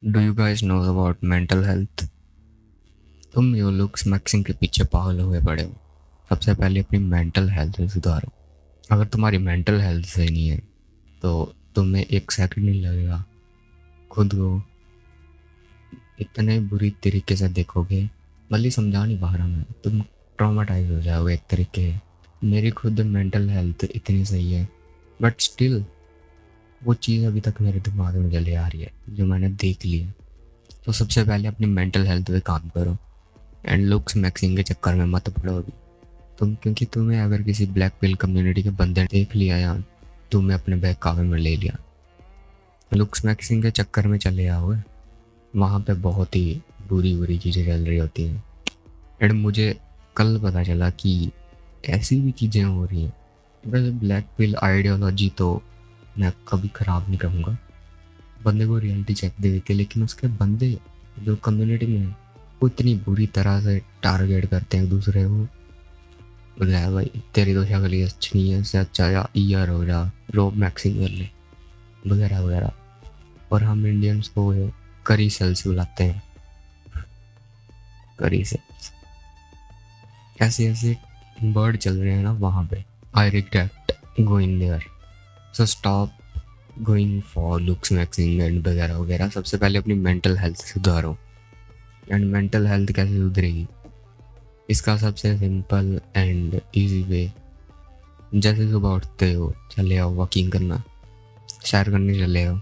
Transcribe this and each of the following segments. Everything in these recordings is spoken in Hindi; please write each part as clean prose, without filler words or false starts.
Do you guys know about mental health? तुम यो लुक्स मैक्सिंग के पीछे पागल हुए पड़े हो। सबसे पहले अपनी मेंटल हेल्थ सुधारो। अगर तुम्हारी मेंटल हेल्थ सही नहीं है तो तुम्हें एक सेकंड नहीं लगेगा खुद को इतने बुरी तरीके से देखोगे। भले समझा नहीं पा रहा मैं, तुम ट्रॉमाटाइज हो जाओगे एक तरीके से। मेरी खुद मेंटल हेल्थ इतनी सही है बट स्टिल वो चीज़ अभी तक मेरे दिमाग में चली आ रही है जो मैंने देख ली है। तो सबसे पहले अपनी मेंटल हेल्थ पे काम करो एंड लुक्स मैक्सिंग के चक्कर में मत पड़ो अभी तुम, क्योंकि तुम्हें अगर किसी ब्लैक पिल कम्युनिटी के बंदे ने देख लिया या तुम्हें अपने बैग कावे में ले लिया, लुक्स मैक्सिंग के चक्कर में चले आओ, वहाँ पे बहुत ही बुरी बुरी चीज़ें चल रही होती हैं। एंड मुझे कल पता चला कि ऐसी भी चीज़ें हो रही हैं। वैसे ब्लैक पिल आइडियोलॉजी तो मैं कभी ख़राब नहीं कहूँगा, बंदे को रियलिटी चेक दे के, लेकिन उसके बंदे जो कम्युनिटी में हैं वो इतनी बुरी तरह से टारगेट करते हैं एक दूसरे को। बोला भाई तेरी तो शक्ल ही अच्छी नहीं है, इससे अच्छा या ईयर हो जा, रोब मैक्सिंग कर ले, वगैरह वगैरह। और हम इंडियंस को ये करी सेल्स बुलाते हैं, करी सेल्स। ऐसे ऐसे बर्ड चल रहे हैं ना वहाँ पे। I regret going there, so stop going for looks maxing and वगैरह वगैरह। सबसे पहले अपनी मेंटल हेल्थ सुधारो। एंड मेंटल हेल्थ कैसे सुधरेगी? इसका सबसे सिंपल एंड इजी वे, जैसे सुबह उठते हो चले आओ वॉकिंग करना, सैर करने चले आओ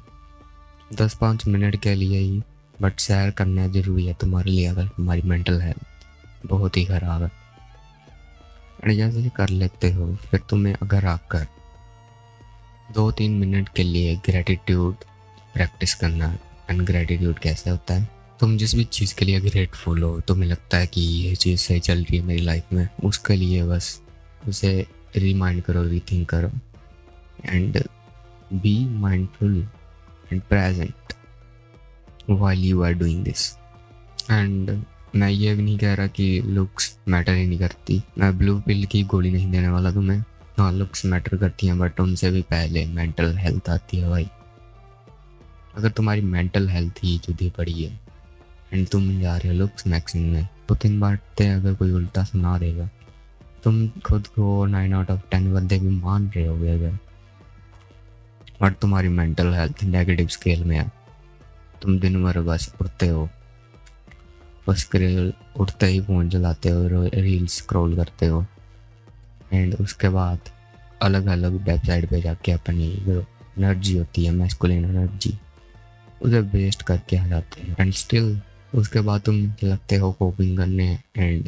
10-5 मिनट के लिए ही, बट सैर करना ज़रूरी है तुम्हारे लिए अगर तुम्हारी मेंटल हेल्थ बहुत ही ख़राब है। और जैसे ही कर लेते हो फिर तुम्हें अगर आकर 2-3 मिनट के लिए ग्रेटिट्यूड प्रैक्टिस करना। एंड ग्रेटिट्यूड कैसे होता है? तुम जिस भी चीज़ के लिए ग्रेटफुल हो, तुम्हें लगता है कि ये चीज़ सही चल रही है मेरी लाइफ में, उसके लिए बस उसे रिमाइंड करो, रीथिंक करो and be mindful and present while you are doing this। And मैं ये भी नहीं कह रहा कि लुक्स मैटर ही नहीं करती, मैं ब्लू पिल की गोली नहीं देने वाला तुम्हें। हाँ, लुक्स मैटर करती हैं बट उनसे भी पहले मेंटल हेल्थ आती है भाई। अगर तुम्हारी मेंटल हेल्थ ही जुदी पड़ी है एंड तुम जा रहे हो लुक्स मैक्सिंग में, तो 3 बातें अगर कोई उल्टा सुना देगा, तुम खुद को 9 आउट ऑफ 10 बंदे भी मान रहे होगे अगर, बट तुम्हारी मेंटल हेल्थ नेगेटिव स्केल में है। तुम दिन भर बस उठते हो, बस उठते ही फ़ोन चलाते हो, रील्स स्क्रॉल करते हो एंड उसके बाद अलग अलग वेबसाइट पे जाके अपनी जो एनर्जी होती है, मैस्कुलिन एनर्जी, उसे वेस्ट करके आ जाते हैं। एंड स्टिल उसके बाद तुम लगते हो कोपिंग करने एंड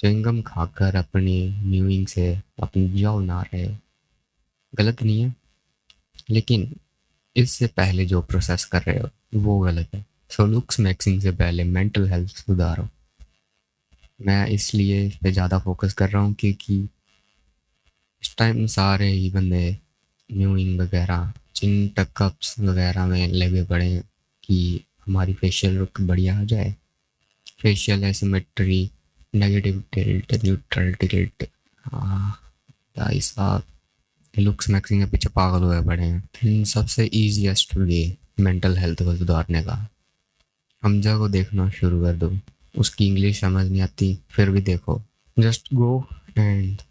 च्युइंगम खाकर अपनी न्यूइंग से अपनी जॉब बना रहे हो। गलत नहीं है, लेकिन इससे पहले जो प्रोसेस कर रहे हो वो गलत है। सो लुक्स मैक्सिंग से पहले मेंटल हेल्थ सुधारो। मैं इसलिए इस पे ज़्यादा फोकस कर रहा हूँ क्योंकि इस टाइम सारे ही बंदे न्यूइंग वगैरह, चिन टकअप्स वगैरह में लगे पड़े हैं कि हमारी फेशियल लुक बढ़िया आ जाए, facial asymmetry, negative tilt, neutral tilt. हाँ भाई साहब, लुक्स मैक्सिंग के पीछे पागल हुए पड़े हैं। इन सबसे ईजीएस्ट वे मेंटल हेल्थ को सुधारने का, हमजा को देखना शुरू कर दो। उसकी इंग्लिश समझ नहीं आती फिर भी देखो, जस्ट गो एंड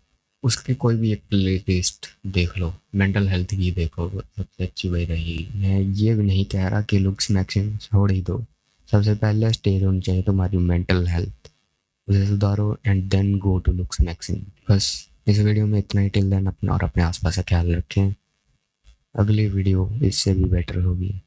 उसके कोई भी एक प्ले लिस्ट देख लो, मेंटल हेल्थ की देखो, सबसे अच्छी वही रहेगी। मैं ये भी नहीं कह रहा कि लुक्स मैक्सिंग छोड़ ही दो, सबसे पहले स्टेज होनी चाहिए तुम्हारी मेंटल हेल्थ, उसे सुधारो and then go to looks maxing. बस इस वीडियो में इतना ही। टिल देन अपना और अपने आसपास का ख्याल रखें, अगली वीडियो इससे भी बेटर होगी।